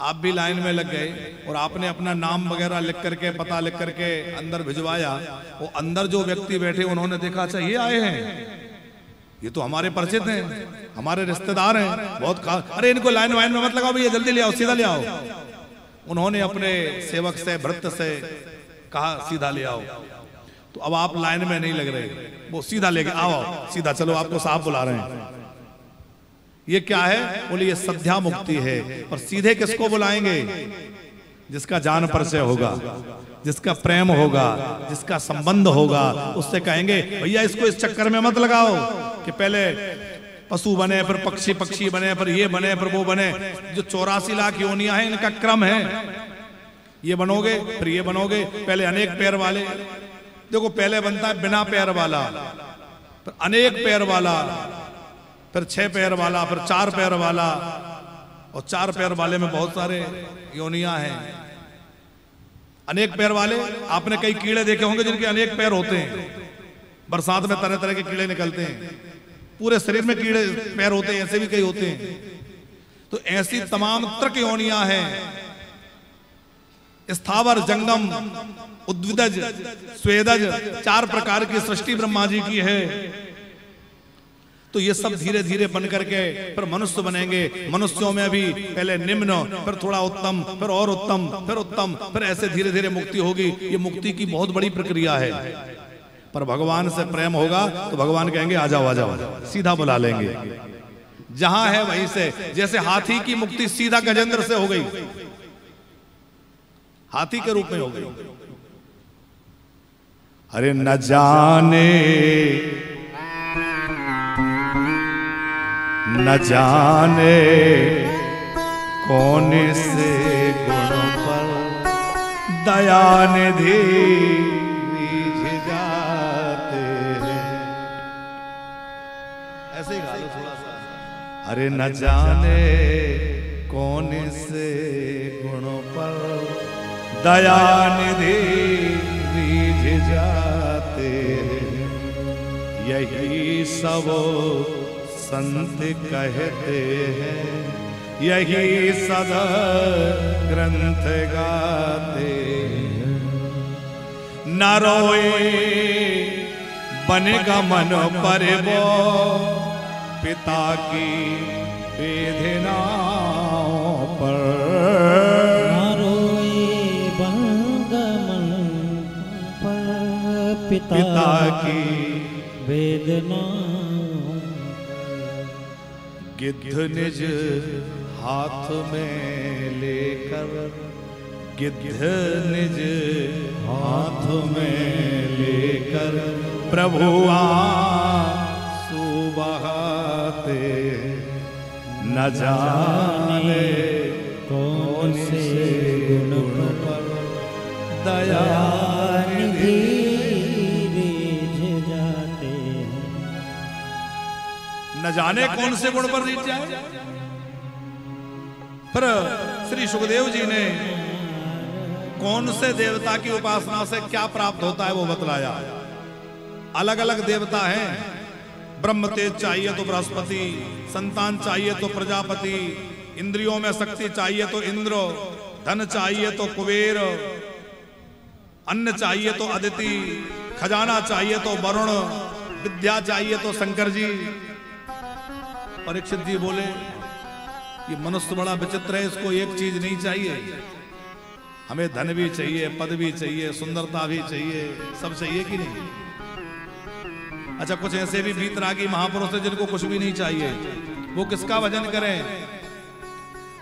A: आप भी लाइन में लग गए और आपने अपना नाम वगैरह लिख करके, पता लिख करके अंदर भिजवाया। वो अंदर जो व्यक्ति बैठे उन्होंने देखा, अच्छा ये आए हैं, ये तो हमारे परिचित हैं, हमारे रिश्तेदार हैं, बहुत खास, अरे इनको लाइन वाइन में मत लगाओ भैया, जल्दी ले आओ, सीधा ले आओ। उन्होंने अपने सेवक से, भृत्य से कहा सीधा ले आओ। तो अब आप लाइन में नहीं लग रहे, वो सीधा लेके आओ, सीधा चलो, आपको साहब बुला रहे हैं। ये क्या है? बोले ये सद्या मुक्ति है। और सीधे किसको बुलाएंगे? जिसका जान परिचय होगा, जिसका प्रेम होगा, जिसका संबंध होगा, उससे कहेंगे भैया इसको इस चक्कर में मत लगाओ कि पहले पशु बने, फिर पक्षी पक्षी बने, फिर ये बने, फिर वो बने। जो 84 लाख योनियां हैं, इनका क्रम है। ये बनोगे, फिर ये बनोगे, पहले अनेक पैर वाले, देखो पहले बनता है बिना पैर वाला, फिर अनेक पैर वाला, फिर 6 पैर वाला, फिर 4 पैर वाला, और 4 पैर वाले में बहुत सारे योनियां हैं। अनेक पैर वाले, आपने कई कीड़े देखे होंगे जिनके अनेक पैर होते हैं। बरसात में तरह तरह के कीड़े निकलते हैं, पूरे शरीर में कीड़े पैर होते हैं, ऐसे भी कई होते हैं। तो ऐसी तमाम तरह की योनियां हैं, स्थावर, जंगम, उद्भिदज, स्वेदज, 4 प्रकार की सृष्टि ब्रह्मा जी की है। तो ये सब धीरे धीरे बन करके फिर मनुष्य बनेंगे। मनुष्यों में भी पहले निम्न, फिर थोड़ा उत्तम, फिर और उत्तम, फिर उत्तम, फिर ऐसे धीरे धीरे मुक्ति होगी। ये मुक्ति की बहुत बड़ी प्रक्रिया है। पर भगवान से प्रेम होगा तो भगवान कहेंगे आ जाओ, आ जाओ, सीधा बुला लेंगे। जहां है वहीं से, जैसे हाथी की मुक्ति सीधा गजेंद्र से हो गई, हाथी के रूप में हो गई।
B: अरे न जाने न जाने कौन से गुण पर दया निधि रीझ जाते हैं।
A: ऐसे ही गा लो थोड़ा सा।
B: अरे न जाने कौन से गुणों पर दया निधि रीझ जाते हैं। यही सब संत कहते हैं, यही सदा ग्रंथ गाते हैं। न रोए बनेगा मन पर वो पिता की वेदनाओं पर।
C: न रोए बनेगा मन पर पिता की वेदना।
B: गिद्ध निज हाथ में लेकर, गिद्ध निज हाथ में लेकर प्रभु आंसू बहाते। न जाने कौन से गुण पर दया निधि
C: रीझ जाते हैं।
A: न जाने कौन से गुण पर रीझ जाए। फिर श्री सुखदेव जी ने कौन से देवता की उपासना से क्या प्राप्त होता है वो बतलाया। अलग अलग देवता हैं। ब्रह्म तेज चाहिए तो बृहस्पति, संतान चाहिए तो प्रजापति, इंद्रियों में शक्ति चाहिए तो इंद्र, धन चाहिए तो कुबेर, अन्न चाहिए तो अदिति, खजाना चाहिए तो वरुण, विद्या चाहिए तो शंकर जी। परीक्षित जी बोले ये मनुष्य बड़ा विचित्र है, इसको एक चीज नहीं चाहिए, हमें धन भी चाहिए, पद भी चाहिए, सुंदरता भी चाहिए, सब चाहिए कि नहीं। अच्छा, कुछ ऐसे भी वीतरागी महापुरुष हैं जिनको कुछ भी नहीं चाहिए, वो किसका भजन करें?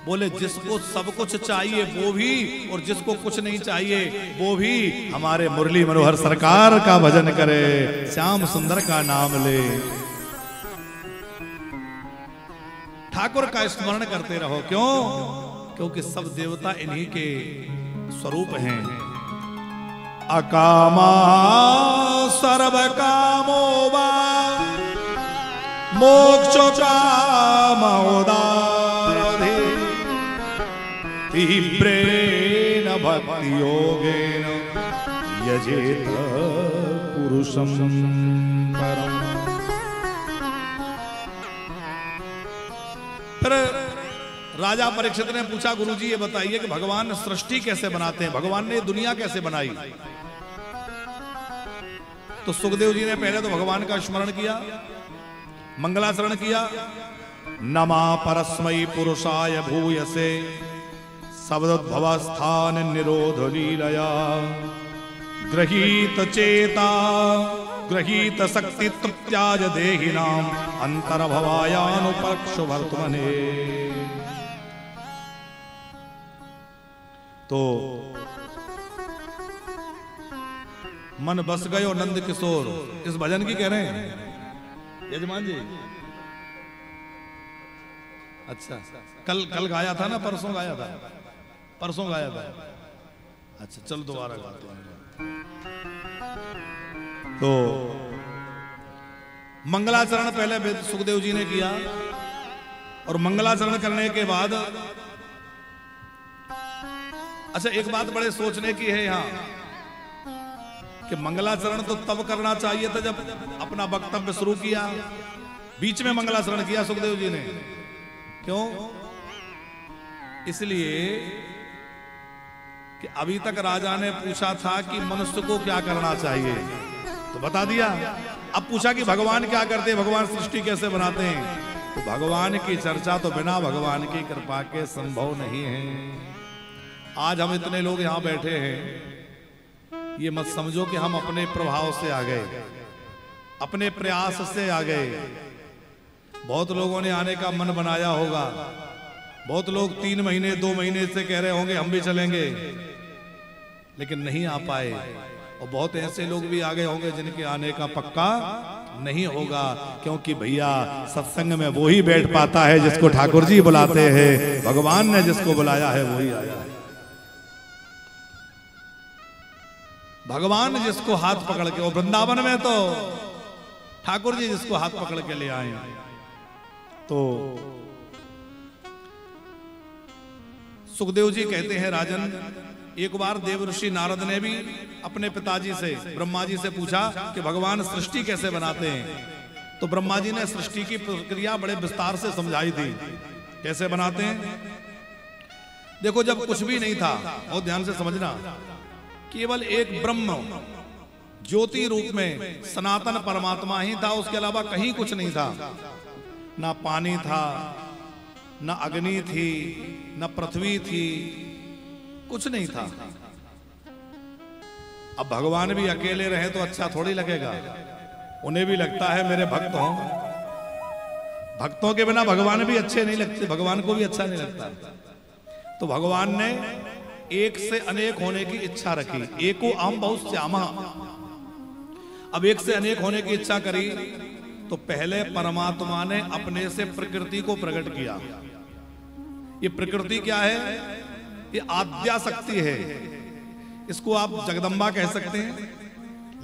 A: बोले जिसको सब कुछ चाहिए वो भी, और जिसको कुछ नहीं चाहिए वो भी हमारे मुरली मनोहर सरकार का भजन करे, श्याम सुंदर का नाम ले, ठाकुर का स्मरण करते रहो। क्यों? क्योंकि सब देवता इन्हीं के स्वरूप हैं।
B: अकामा सर्व कामो वा मोक्ष कामोदारधि तीव्रेण भक्ति योगेन यजेत पुरुषं परम्।
A: फिर राजा परीक्षित ने पूछा, गुरुजी ये बताइए कि भगवान सृष्टि कैसे बनाते हैं, भगवान ने दुनिया कैसे बनाई? तो सुखदेव जी ने पहले तो भगवान का स्मरण किया, मंगलाचरण किया। नमा परस्मै पुरुषाय भूयसे शब्दोद्भवस्थान निरोध लीलया गृहीत चेता गृहीत शक्ति तृप्त्याज देहिनाम अंतर्भवायानुपक्षु वर्तमने। तो मन बस गयो नंद किशोर, इस भजन की कह रहे हैं यजमान जी। अच्छा, कल गाया था ना, परसों गाया था, परसों गाया था। अच्छा चल दोबारा गाते हैं। तो मंगलाचरण पहले सुखदेव जी ने किया, और मंगलाचरण करने के बाद अच्छा एक बात बड़े सोचने की है यहाँ कि मंगलाचरण तो तब करना चाहिए था जब अपना वक्तव्य शुरू किया, बीच में मंगलाचरण किया सुखदेव जी ने। क्यों? इसलिए कि अभी तक राजा ने पूछा था कि मनुष्य को क्या करना चाहिए, तो बता दिया। अब पूछा कि भगवान क्या करते हैं, भगवान सृष्टि कैसे बनाते हैं, तो भगवान की चर्चा तो बिना भगवान की कृपा के संभव नहीं है। आज हम इतने लोग यहां बैठे हैं, ये मत समझो कि हम अपने प्रभाव से आ गए, अपने प्रयास से आ गए। बहुत लोगों ने आने का मन बनाया होगा, बहुत लोग 3 महीने 2 महीने से कह रहे होंगे हम भी चलेंगे, लेकिन नहीं आ पाए। और बहुत ऐसे लोग भी आ गए होंगे जिनके आने का पक्का नहीं होगा, क्योंकि भैया सत्संग में वो ही बैठ पाता है जिसको ठाकुर जी बुलाते हैं। भगवान ने जिसको बुलाया है वही आया है। भगवान जिसको हाथ पकड़ के, और वृंदावन में तो ठाकुर जी जिसको हाथ पकड़ के ले आए। तो सुखदेव जी कहते हैं, राजन एक बार देवर्षि नारद ने भी अपने पिताजी से ब्रह्मा जी से पूछा कि भगवान सृष्टि कैसे बनाते हैं। तो ब्रह्मा जी ने सृष्टि की प्रक्रिया बड़े विस्तार से समझाई थी, कैसे बनाते हैं। देखो जब कुछ भी नहीं था, बहुत ध्यान से समझना, केवल एक ब्रह्म ज्योति रूप में सनातन परमात्मा ही था, उसके अलावा कहीं कुछ नहीं था। ना पानी था, ना अग्नि थी, ना पृथ्वी थी, कुछ नहीं था। अब भगवान भी अकेले रहे तो अच्छा थोड़ी लगेगा, उन्हें भी लगता है मेरे भक्त हों। भक्तों के बिना भगवान भी अच्छे नहीं लगते, भगवान को भी अच्छा नहीं लगता। तो भगवान ने एक से अनेक होने की इच्छा रखी, एको अहम बहु श्यामा। अब एक से अनेक होने की इच्छा करी तो पहले परमात्मा ने अपने से प्रकृति को प्रकट किया। ये प्रकृति क्या है? ये आद्या शक्ति है। इसको आप जगदम्बा कह सकते हैं,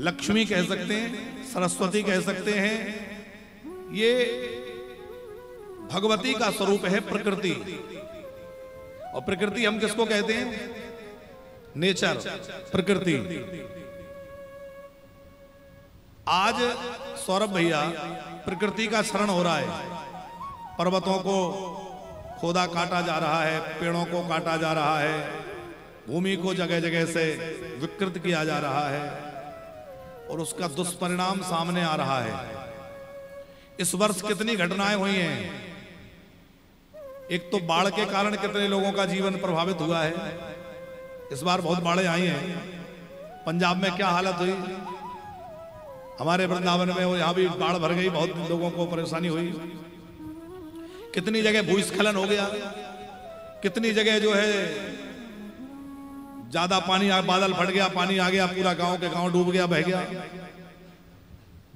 A: लक्ष्मी कह सकते हैं, सरस्वती कह सकते हैं। ये भगवती का स्वरूप है प्रकृति। और प्रकृति हम किसको कहते हैं? नेचर, प्रकृति। आज सौरभ भैया प्रकृति का शरण हो रहा है। पर्वतों को खोदा काटा जा रहा है, पेड़ों को काटा जा रहा है, भूमि को जगह जगह से विकृत किया जा रहा है, और उसका दुष्परिणाम सामने आ रहा है। इस वर्ष कितनी घटनाएं हुई हैं। एक तो बाढ़ के कारण कितने लोगों का जीवन प्रभावित हुआ है। इस बार बहुत बाढ़ें आई हैं। पंजाब में क्या हालत हुई, हमारे वृंदावन में वो यहाँ भी बाढ़ भर गई, बहुत लोगों को परेशानी हुई। कितनी जगह भूस्खलन हो गया, कितनी जगह जो है ज्यादा पानी, बादल फट गया, पानी आ गया, पूरा गांव के गांव डूब गया, बह गया।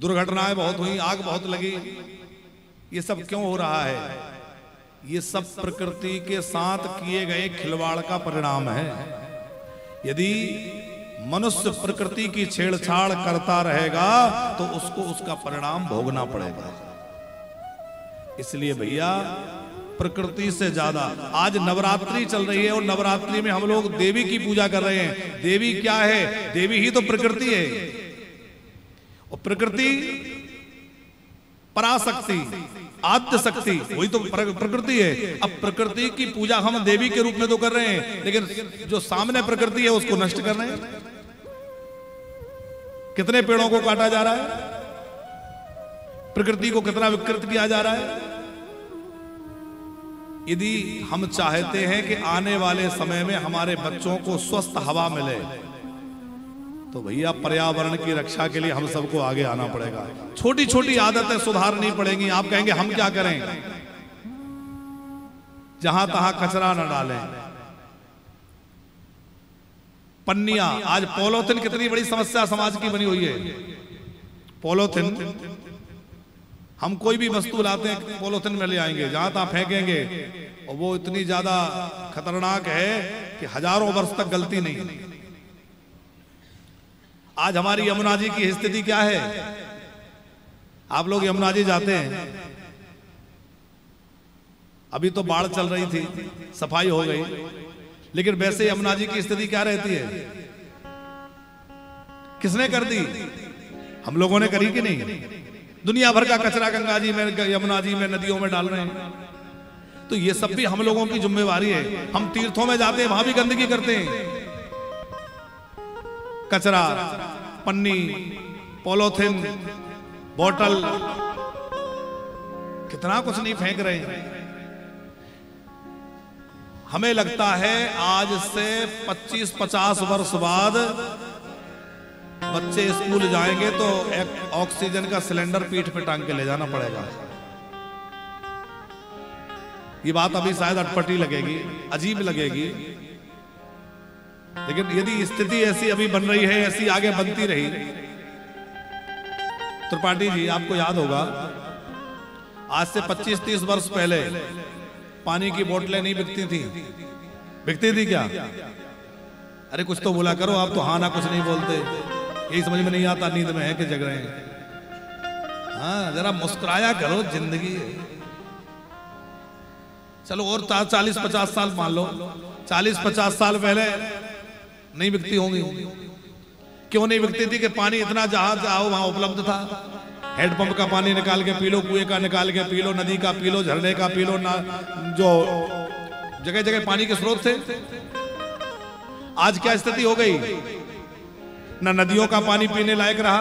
A: दुर्घटनाएं बहुत हुई, आग बहुत लगी। ये सब क्यों हो रहा है? ये सब प्रकृति के साथ किए गए खिलवाड़ का परिणाम है। यदि मनुष्य प्रकृति की छेड़छाड़ करता रहेगा तो उसको उसका परिणाम भोगना पड़ेगा। इसलिए भैया प्रकृति से ज्यादा, आज नवरात्रि चल रही है और नवरात्रि में हम लोग देवी की पूजा कर रहे हैं। देवी क्या है? देवी ही तो प्रकृति है। और प्रकृति पराशक्ति, आद्य शक्ति वही तो प्रकृति है। अब प्रकृति की पूजा हम देवी के रूप में तो कर रहे हैं, लेकिन जो सामने प्रकृति है उसको नष्ट कर रहे हैं। कितने पेड़ों को काटा जा रहा है, प्रकृति को कितना विकृत किया जा रहा है। यदि हम चाहते हैं कि आने वाले समय में हमारे बच्चों को स्वस्थ हवा मिले, तो भैया पर्यावरण की रक्षा के लिए हम सबको आगे आना पड़ेगा। छोटी छोटी आदतें सुधारनी पड़ेंगी। आप कहेंगे हम क्या करें? जहां तहां कचरा न डालें, पन्नियां, आज पॉलीथिन कितनी बड़ी समस्या समाज की बनी हुई है। पॉलीथिन, हम कोई भी वस्तु लाते हैं पॉलीथिन में ले आएंगे, जहां तहां फेंकेंगे, और वो इतनी ज्यादा खतरनाक है कि हजारों वर्ष तक गलती नहीं। आज हमारी यमुना जी की स्थिति क्या है? आप लोग यमुना जी जाते हैं, अभी तो बाढ़ चल रही थी, सफाई हो गई, लेकिन वैसे यमुना जी की स्थिति क्या रहती है? किसने कर दी? हम लोगों ने करी कि नहीं? दुनिया भर का कचरा गंगा जी में, यमुना जी में, नदियों में डाल रहे हैं। तो ये सब भी हम लोगों की जिम्मेवारी है। हम तीर्थों में जाते हैं, वहां भी गंदगी करते हैं। कचरा, पन्नी, पॉलीथिन, बोतल, कितना कुछ नहीं फेंक रहे हैं। हमें लगता है आज से 25-50 वर्ष बाद बच्चे स्कूल जाएंगे तो एक ऑक्सीजन का सिलेंडर पीठ पे टांग के ले जाना पड़ेगा। ये बात अभी शायद अटपटी लगेगी, अजीब लगेगी, लेकिन यदि स्थिति ऐसी अभी बन रही है, ऐसी आगे बनती रही। त्रिपाठी जी, आपको याद होगा आज से 25-30 वर्ष पहले पानी की बोतलें नहीं बिकती थी। बिकती थी क्या? अरे कुछ तो बोला करो, आप तो हाँ ना कुछ नहीं बोलते। यही समझ में नहीं आता, नींद में है कि जग रहे हैं। हाँ, जरा मुस्कुराया करो, जिंदगी है। चलो और 40-50 साल मान लो, 40-50 साल पहले नहीं बिकती होंगी। क्यों नहीं बिकती थी? कि पानी इतना जहां जाओ वहां उपलब्ध था। हैंडपंप का पानी निकाल के पी लो, कुएं का निकाल के पी लो, नदी का पी लो, झरने का पी लो, ना जो जगह जगह पानी के स्रोत थे। आज क्या स्थिति हो गई? न नदियों का पानी पीने लायक रहा,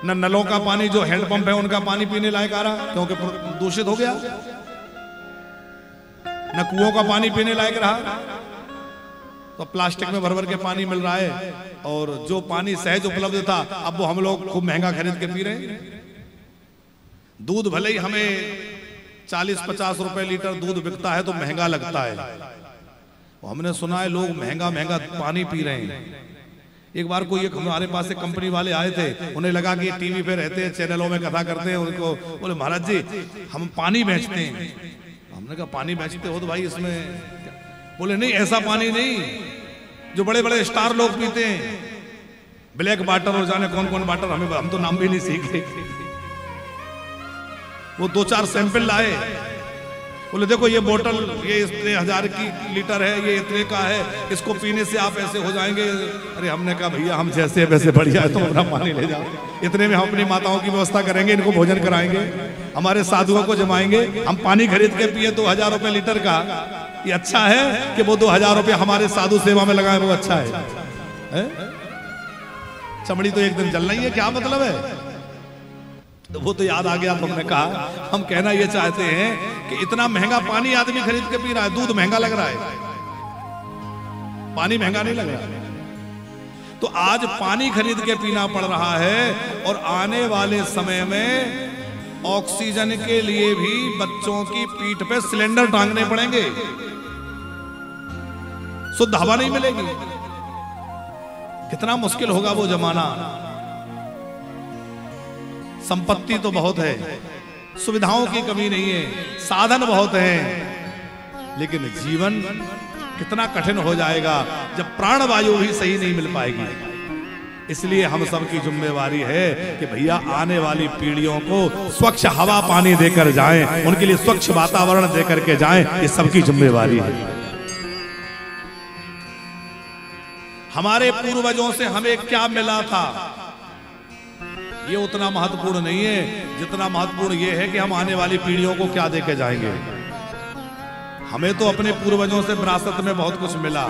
A: न नलों का पानी जो हैंडपंप है उनका पानी पीने लायक आ रहा, क्योंकि दूषित हो गया। न कुओं का पानी पीने लायक रहा, तो प्लास्टिक में भर भर के पानी मिल रहा है। और जो पानी सहज उपलब्ध था, अब वो हम लोग खूब महंगा खरीद के पी रहे हैं। दूध भले ही हमें 40-50 रुपए लीटर दूध बिकता है तो महंगा लगता है। हमने सुना है लोग महंगा महंगा पानी पी रहे हैं। एक बार कोई एक हमारे पास से कंपनी वाले आए थे, उन्हें लगा कि टीवी पे रहते हैं, चैनलों में कथा करते हैं, उनको बोले महाराज जी हम पानी बेचते हैं। हमने कहा पानी बेचते हो तो भाई इसमें, बोले नहीं ऐसा पानी नहीं जो बड़े बड़े स्टार लोग पीते हैं, ब्लैक वाटर और जाने कौन कौन वाटर, हम तो नाम भी नहीं सीखे। वो 2-4 सैंपल लाए, बोले देखो ये बोतल ये इतने 1000 की लीटर है, ये इतने का है, इसको पीने से आप ऐसे हो जाएंगे। अरे हमने कहा भैया हम जैसे वैसे बढ़िया है, तो अपना पानी ले जाओ, इतने में हम अपनी माताओं की व्यवस्था करेंगे, इनको भोजन कराएंगे, हमारे साधुओं को जमाएंगे। हम पानी खरीद के पिए 2000 रुपए लीटर का, ये अच्छा है कि वो 2000 रुपए हमारे साधु सेवा में लगाए, वो अच्छा है? चमड़ी तो एक दिन जलना ही है, क्या मतलब है? तो वो तो याद आ गया, तो हमने कहा हम कहना ये चाहते हैं कि इतना महंगा पानी आदमी खरीद के पी रहा है, दूध महंगा लग रहा है, पानी महंगा नहीं लग रहा है। तो आज पानी खरीद के पीना पड़ रहा है, और आने वाले समय में ऑक्सीजन के लिए भी बच्चों की पीठ पे सिलेंडर टांगने पड़ेंगे, शुद्ध हवा नहीं मिलेगी। कितना मुश्किल होगा वो जमाना। संपत्ति तो बहुत है, सुविधाओं की कमी नहीं है, साधन बहुत हैं, लेकिन जीवन कितना कठिन हो जाएगा जब प्राणवायु भी सही नहीं मिल पाएगी। इसलिए हम सब की जिम्मेवारी है कि भैया आने वाली पीढ़ियों को स्वच्छ हवा पानी देकर जाएं, उनके लिए स्वच्छ वातावरण देकर के जाएं, ये सबकी जिम्मेवारी है। हमारे पूर्वजों से हमें क्या मिला था? ये उतना महत्वपूर्ण नहीं है जितना महत्वपूर्ण ये है कि हम आने वाली पीढ़ियों को क्या दे के जाएंगे। हमें तो अपने पूर्वजों से विरासत में बहुत कुछ मिला,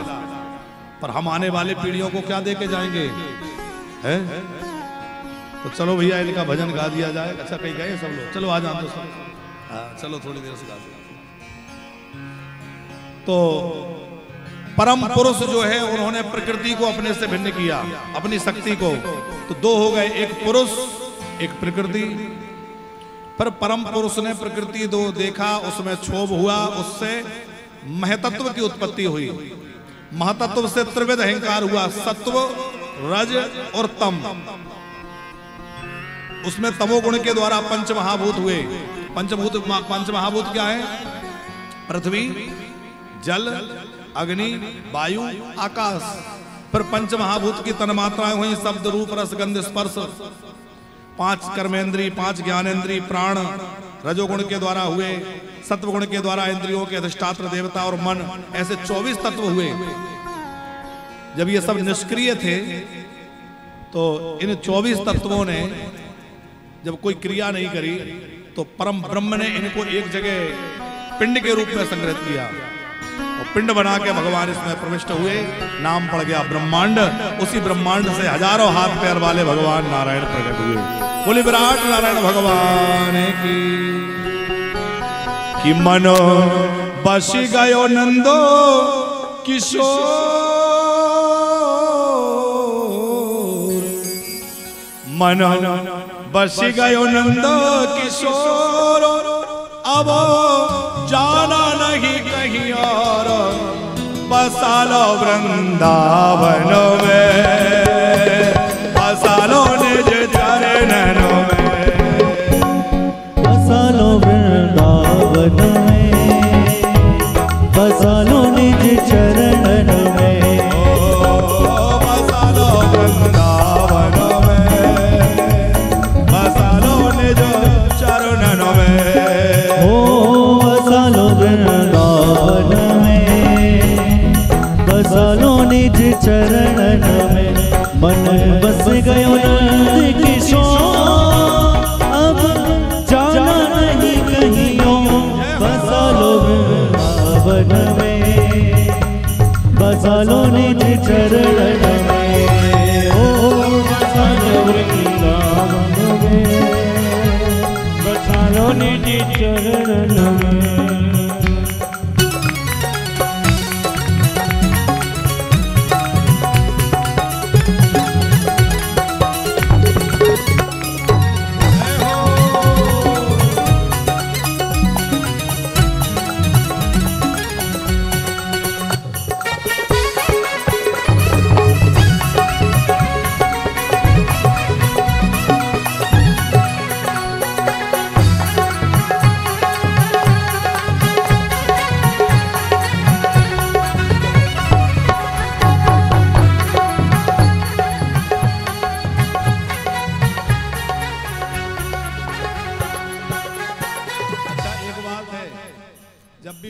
A: पर हम आने वाली पीढ़ियों को क्या दे के जाएंगे, है? तो चलो भैया इनका भजन गा दिया जाए। अच्छा कहीं गए सब लोग? चलो आ जाओ तो सब। हाँ चलो थोड़ी देर से गा दिया। तो परम पुरुष जो है उन्होंने प्रकृति को अपने से भिन्न किया, अपनी शक्ति को। तो दो हो गए, एक पुरुष एक प्रकृति। पर परम पुरुष ने प्रकृति दो देखा, उसमें क्षोभ हुआ, उससे महतत्व की उत्पत्ति हुई। महतत्व से त्रिविध अहंकार हुआ, सत्व रज और तम। उसमें तमोगुण के द्वारा पंच महाभूत हुए। पंच महाभूत क्या है? पृथ्वी, जल, अग्नि, वायु, आकाश। पर पंच महाभूत की तन्मात्राएं हुई शब्द रूप रस गंध स्पर्श। 5 कर्मेंद्री, 5 ज्ञानेंद्री, प्राण रजोगुण के द्वारा हुए, सत्वगुण के द्वारा इंद्रियों के अधिष्ठात्र देवता और मन, ऐसे 24 तत्व हुए। जब ये सब निष्क्रिय थे तो इन 24 तत्वों ने जब कोई क्रिया नहीं करी तो परम ब्रह्म ने इनको एक जगह पिंड के रूप में संग्रहित किया और पिंड बना के भगवान इसमें प्रविष्ट हुए। नाम पड़ गया ब्रह्मांड। उसी ब्रह्मांड से हजारों हाथ पैर वाले भगवान नारायण प्रकट हुए। बोले विराट नारायण भगवान की मनो बस गयो नंदो किशोर, मनो बस गयो नंदो किशोर, अब जाना नहीं कहीं और, बसा लो वृंदावन में, बसा लो निज चरणों में,
C: बसा लो वृंदावन में, बसा लो निज चरणों में,
A: बसा लो वृंदावन में, बसा लो निज चरणों में,
C: बसा लो वृंदावन में, बसा लो निज चरण में। मन बस गयो नंद किशोर, अब जाना नहीं कहीं और, बसा लो वृंदावन में, बसा लो निज चरण में, ओ बसा लो वृंदावन में, बसा लो निज चरण में।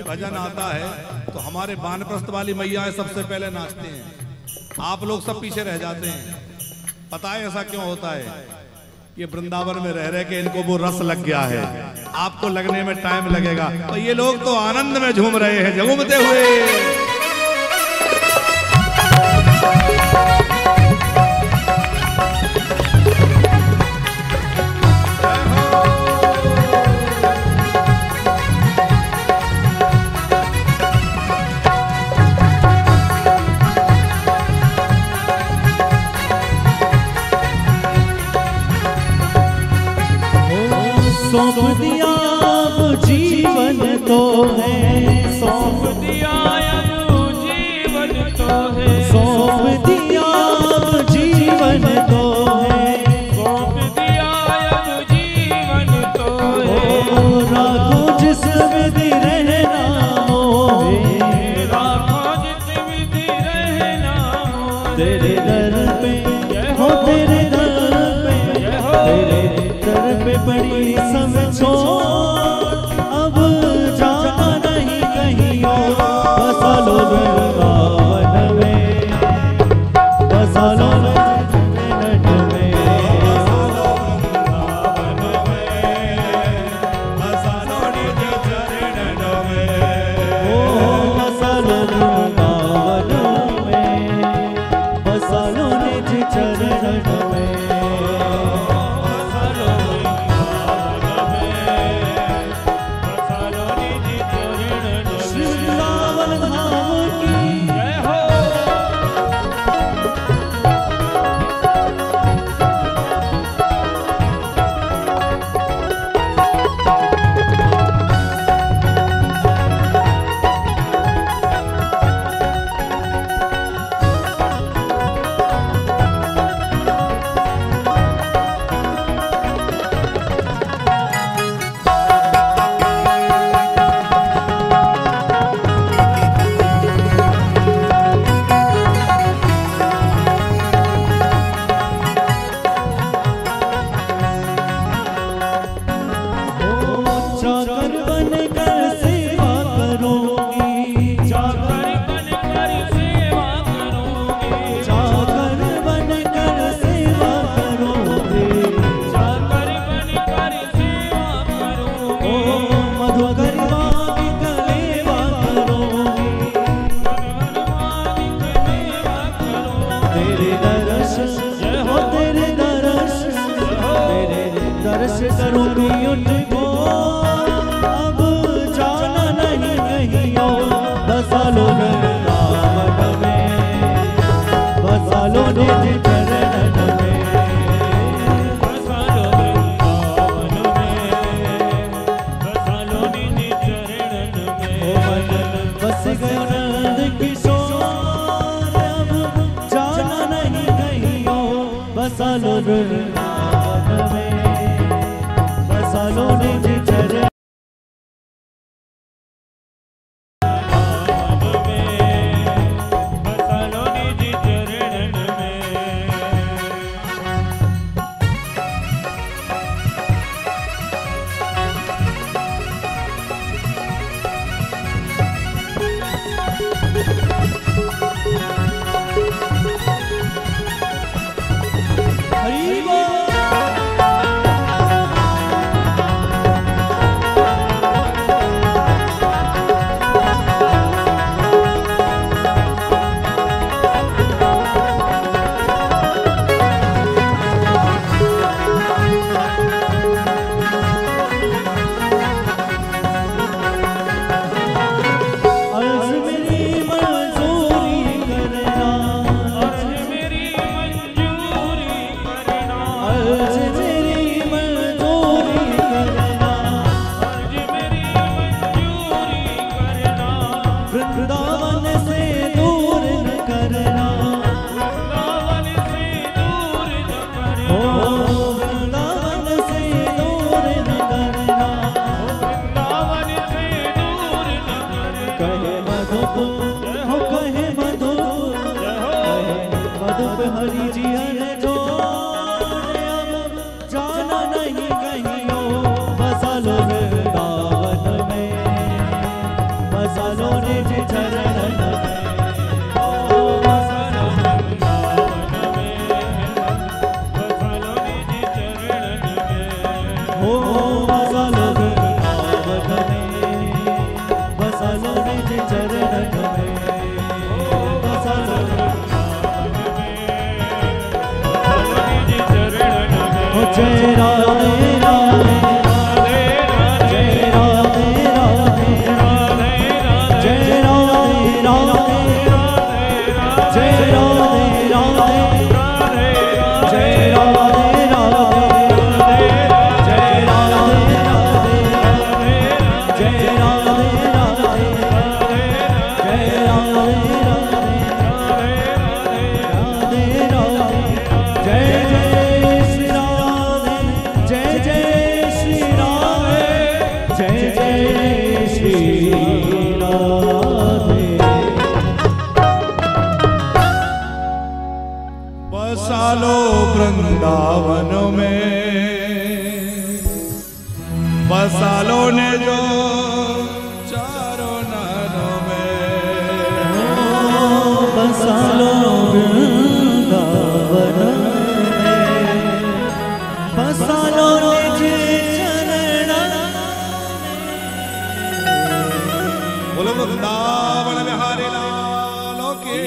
A: भजन आता है तो हमारे वानप्रस्थ वाली मैया सबसे पहले नाचते हैं, आप लोग सब पीछे रह जाते हैं। पता है ऐसा क्यों होता है? ये वृंदावन में रह के इनको वो रस लग गया है, आपको लगने में टाइम लगेगा। तो ये लोग तो आनंद में झूम रहे हैं, झूमते हुए।
C: सौंप दिया अब जीवन तो है, सौंप दिया अब जीवन तो है, सौंप दिया अब जीवन तो है, सौंप दिया अब जीवन तो है। राखो जिस विधि रहना मोहे, राखो जिस विधि रहना मोहे, तेरे दर पे हो, तेरे दर पे, तेरे दर पे बड़ी समझो, अब जाना नहीं कहीं और, बसा लो वृंदावन में, बसा लो वृंदावन में, जय राधे राधे जय राधे राधे जय राधे राधे जय राधे राधे जय राधे राधे जय राधे राधे जय राधे राधे जय राधे
B: बसालो वृंदावन में, बसालो ने जो चारों नैनों में,
C: बसालो वृंदावन में, बसालो निज चरण।
A: बोलो वृंदावन बिहारी लाल की